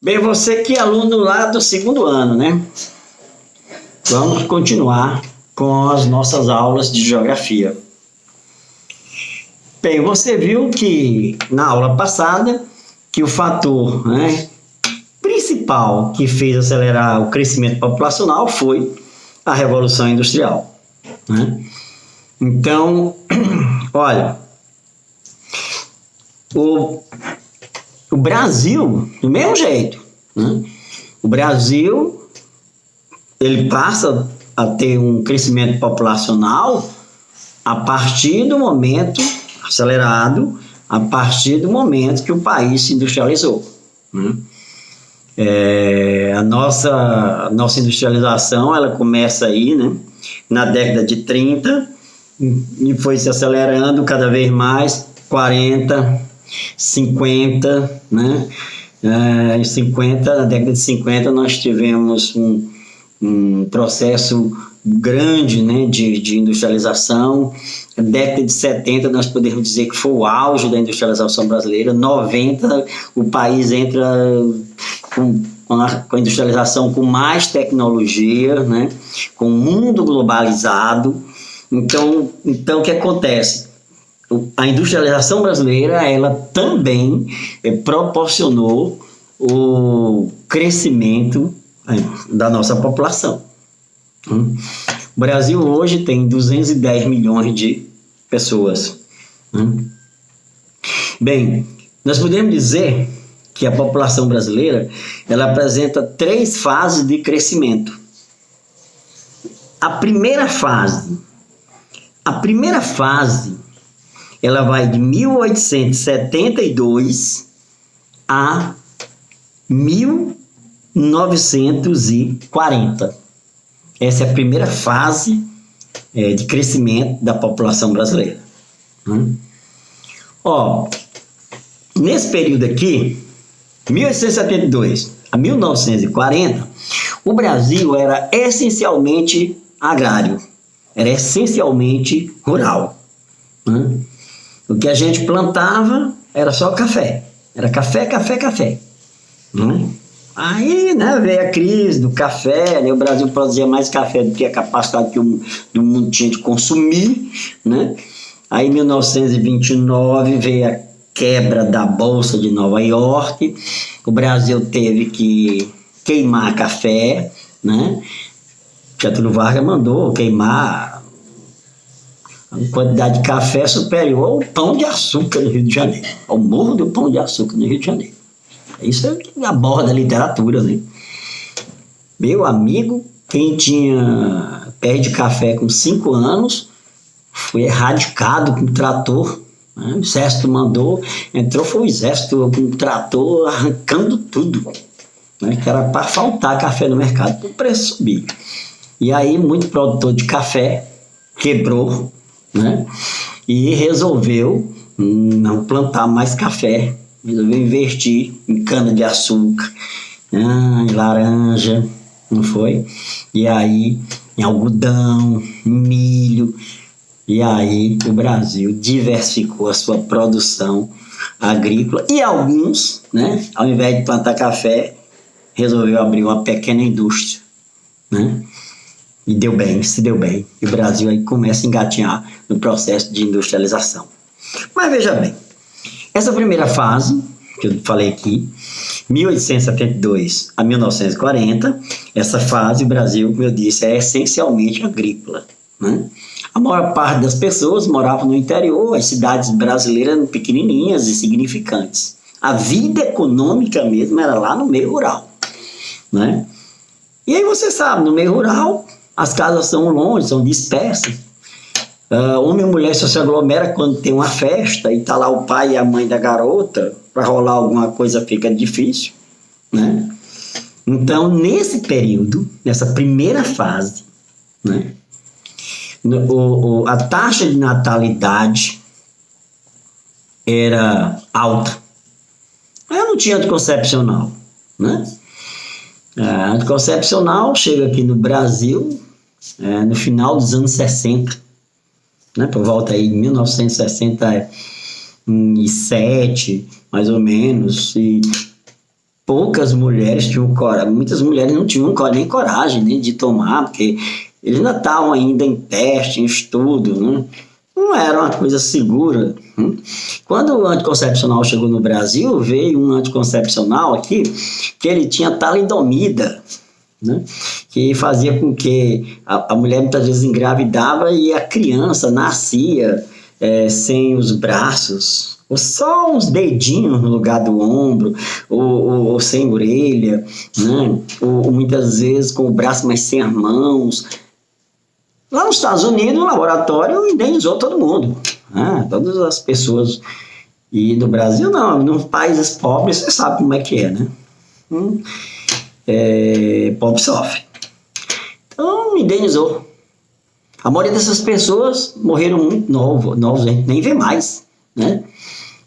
Bem, você que é aluno lá do segundo ano, né? Vamos continuar com as nossas aulas de geografia. Bem, você viu que na aula passada que o fator, né, principal que fez acelerar o crescimento populacional foi a Revolução Industrial, né? Então, olha, o Brasil, do mesmo jeito, né? O Brasil, ele passa a ter um crescimento populacional a partir do momento, acelerado, a partir do momento que o país se industrializou, né? A nossa industrialização, ela começa aí, né, na década de 30 e foi se acelerando cada vez mais, 40, 50, né? Em 50, na década de 50 nós tivemos um processo grande, né, de industrialização. Na década de 70 nós podemos dizer que foi o auge da industrialização brasileira. 90 o país entra com a industrialização com mais tecnologia, né, com o mundo globalizado. Então o que acontece? A industrialização brasileira, ela também proporcionou o crescimento da nossa população. O Brasil hoje tem 210 milhões de pessoas. Bem, nós podemos dizer que a população brasileira, ela apresenta 3 fases de crescimento. A primeira fase, ela vai de 1872 a 1940. Essa é a primeira fase de crescimento da população brasileira. Nesse período aqui, 1872 a 1940, o Brasil era essencialmente agrário, era essencialmente rural. O que a gente plantava era só café. Era café, café, café. Aí, né, veio a crise do café, né, o Brasil produzia mais café do que a capacidade que o mundo tinha de consumir, né? Aí, em 1929, veio a quebra da Bolsa de Nova York, o Brasil teve que queimar café, né? Getúlio Vargas mandou queimar uma quantidade de café superior ao Pão de Açúcar no Rio de Janeiro, ao Morro do Pão de Açúcar no Rio de Janeiro. Isso é a borda da literatura, né? Meu amigo, quem tinha pé de café com 5 anos foi erradicado com trator, né? O exército mandou, foi o exército com trator arrancando tudo, né? Que era para faltar café no mercado, o preço subir. E aí muito produtor de café quebrou, né? E resolveu não plantar mais café, resolveu investir em cana-de-açúcar, em laranja, não foi? E aí em algodão, em milho. E aí o Brasil diversificou a sua produção agrícola e alguns, né, ao invés de plantar café, resolveu abrir uma pequena indústria, né? E deu bem, se deu bem. E o Brasil aí começa a engatinhar no processo de industrialização. Mas veja bem, essa primeira fase, que eu falei aqui, 1872 a 1940, essa fase, o Brasil, como eu disse, é essencialmente agrícola, né? A maior parte das pessoas moravam no interior, as cidades brasileiras eram pequenininhas e insignificantes. A vida econômica mesmo era lá no meio rural, né? E aí você sabe, no meio rural, as casas são longe, são dispersas. Homem e mulher só se aglomera quando tem uma festa e está lá o pai e a mãe da garota, para rolar alguma coisa fica difícil, né? Então, nesse período, nessa primeira fase, né, a taxa de natalidade era alta. Eu não tinha anticoncepcional, né? A anticoncepcional chega aqui no Brasil no final dos anos 60, né? Por volta aí de 1967, mais ou menos, e poucas mulheres tinham coragem, muitas mulheres não tinham nem coragem, né, de tomar, porque eles ainda estavam ainda em teste, em estudo, né? Não era uma coisa segura. Né? Quando o anticoncepcional chegou no Brasil, veio um anticoncepcional aqui que ele tinha talidomida, né? Que fazia com que a mulher muitas vezes engravidava e a criança nascia sem os braços, ou só uns dedinhos no lugar do ombro, ou sem orelha, né? Ou muitas vezes com o braço, mas sem as mãos. Lá nos Estados Unidos, o laboratório indenizou todo mundo, né? Todas as pessoas. E no Brasil, não. Nos países pobres, você sabe como é que é, né? Pobre sofre. Então, indenizou. A maioria dessas pessoas morreram muito novos, a gente nem vê mais, né?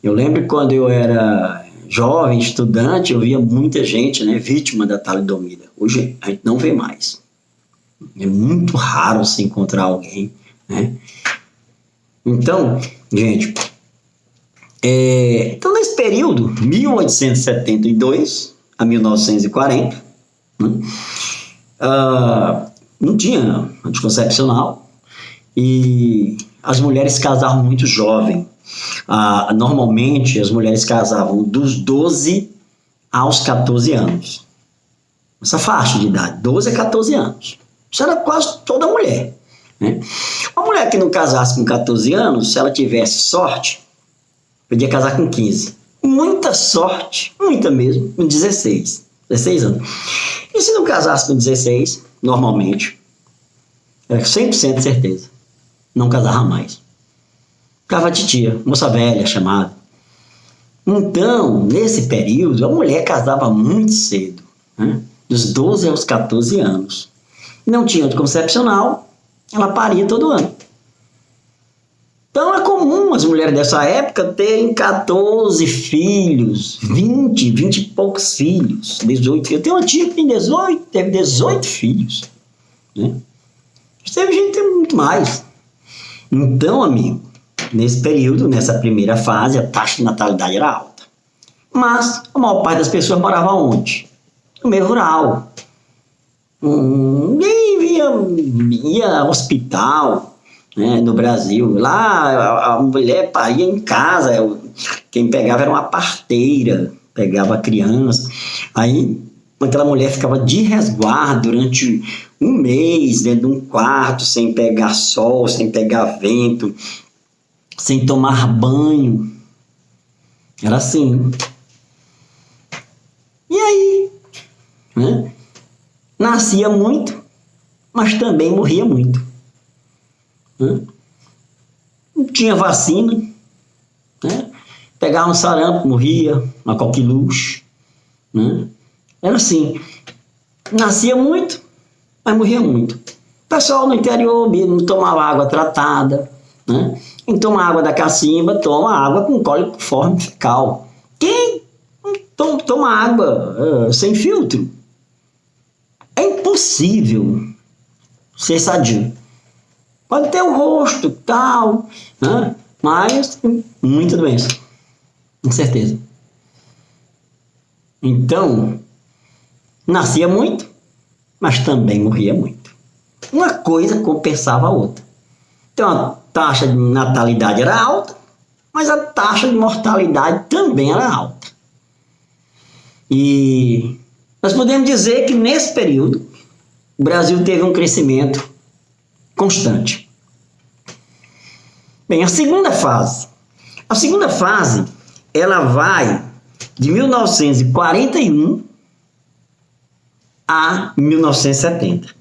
Eu lembro que quando eu era jovem, estudante, eu via muita gente, né, vítima da talidomida. Hoje a gente não vê mais. É muito raro se encontrar alguém, né? Então, gente, então nesse período, 1872 a 1940, né, não tinha anticoncepcional e as mulheres casavam muito jovem. Normalmente, as mulheres casavam dos 12 aos 14 anos. Essa faixa de idade, 12 a 14 anos. Isso era quase toda mulher, né? Uma mulher que não casasse com 14 anos, se ela tivesse sorte, podia casar com 15. Muita sorte, muita mesmo, com 16 anos. E se não casasse com 16, normalmente, era 100% de certeza, não casava mais. Ficava titia, moça velha chamada. Então, nesse período, a mulher casava muito cedo, né? Dos 12 aos 14 anos. Não tinha anticoncepcional, ela paria todo ano. Então é comum as mulheres dessa época terem 14 filhos, 20 e poucos filhos, 18 filhos. Eu tenho uma tia que tem 18, teve 18 filhos, né? Teve gente que tem muito mais. Então, amigo, nesse período, nessa primeira fase, a taxa de natalidade era alta. Mas a maior parte das pessoas morava onde? No meio rural. Ninguém ia ao hospital, né, no Brasil. Lá a mulher paria em casa, quem pegava era uma parteira, pegava a criança. Aí aquela mulher ficava de resguardo durante um mês dentro de um quarto, sem pegar sol, sem pegar vento, sem tomar banho. Era assim. E aí, né? Nascia muito, mas também morria muito. Né? Não tinha vacina, né? Pegava um sarampo, morria, uma coqueluche, né? Era assim. Nascia muito, mas morria muito. O pessoal no interior não tomava água tratada, né? Quem toma água da cacimba, toma água com coliforme fecal. Quem toma água sem filtro? É impossível ser sadio. Pode ter o rosto, tal, né? Mas tem muita doença, com certeza. Então, nascia muito, mas também morria muito. Uma coisa compensava a outra. Então, a taxa de natalidade era alta, mas a taxa de mortalidade também era alta. E nós podemos dizer que nesse período o Brasil teve um crescimento constante. Bem, a segunda fase ela vai de 1941 a 1970.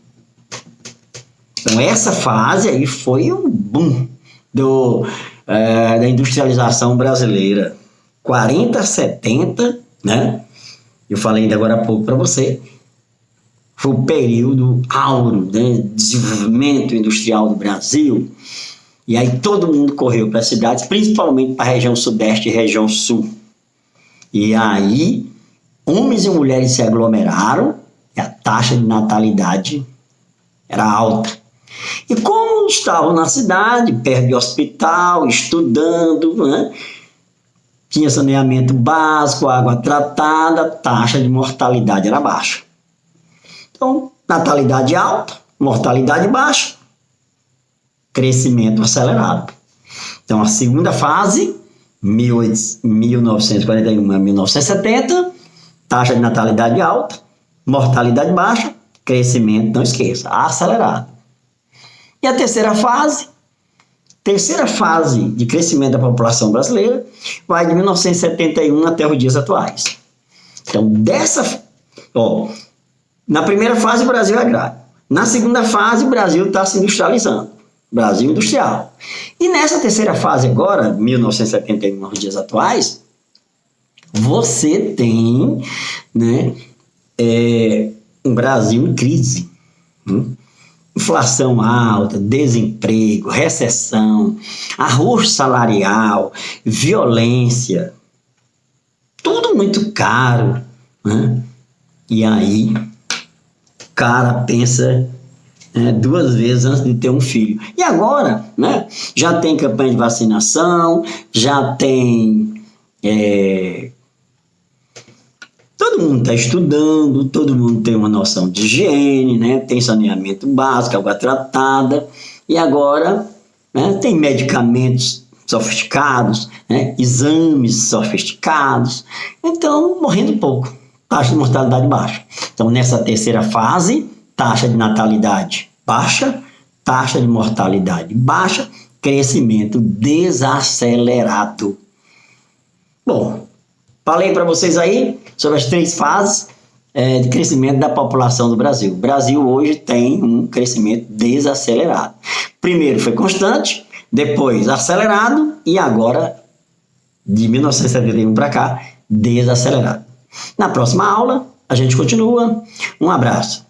Então essa fase aí foi um boom da industrialização brasileira. 40 a 70, né? Eu falei ainda agora há pouco para você, foi o período áureo, né, de desenvolvimento industrial do Brasil. E aí todo mundo correu para as cidades, principalmente para a região sudeste e região sul. E aí homens e mulheres se aglomeraram e a taxa de natalidade era alta. E como estavam na cidade, perto de hospital, estudando, né, tinha saneamento básico, água tratada, taxa de mortalidade era baixa. Então, natalidade alta, mortalidade baixa, crescimento acelerado. Então, a segunda fase, 1941 a 1970, taxa de natalidade alta, mortalidade baixa, crescimento, não esqueça, acelerado. E a terceira fase de crescimento da população brasileira, vai de 1971 até os dias atuais. Então, na primeira fase, o Brasil é agrário. Na segunda fase, o Brasil está se industrializando. Brasil industrial. E nessa terceira fase agora, 1971 aos dias atuais, você tem, né, um Brasil em crise. Inflação alta, desemprego, recessão, arroz salarial, violência, tudo muito caro, né? E aí, o cara pensa duas vezes antes de ter um filho. E agora, né, já tem campanha de vacinação, já tem... todo mundo está estudando, todo mundo tem uma noção de higiene, né, tem saneamento básico, água tratada, e agora, né, tem medicamentos sofisticados, né, exames sofisticados, então morrendo pouco, taxa de mortalidade baixa. Então, nessa terceira fase, taxa de natalidade baixa, taxa de mortalidade baixa, crescimento desacelerado. Bom, falei para vocês aí sobre as 3 fases de crescimento da população do Brasil. O Brasil hoje tem um crescimento desacelerado. Primeiro foi constante, depois acelerado e agora, de 1971 para cá, desacelerado. Na próxima aula, a gente continua. Um abraço.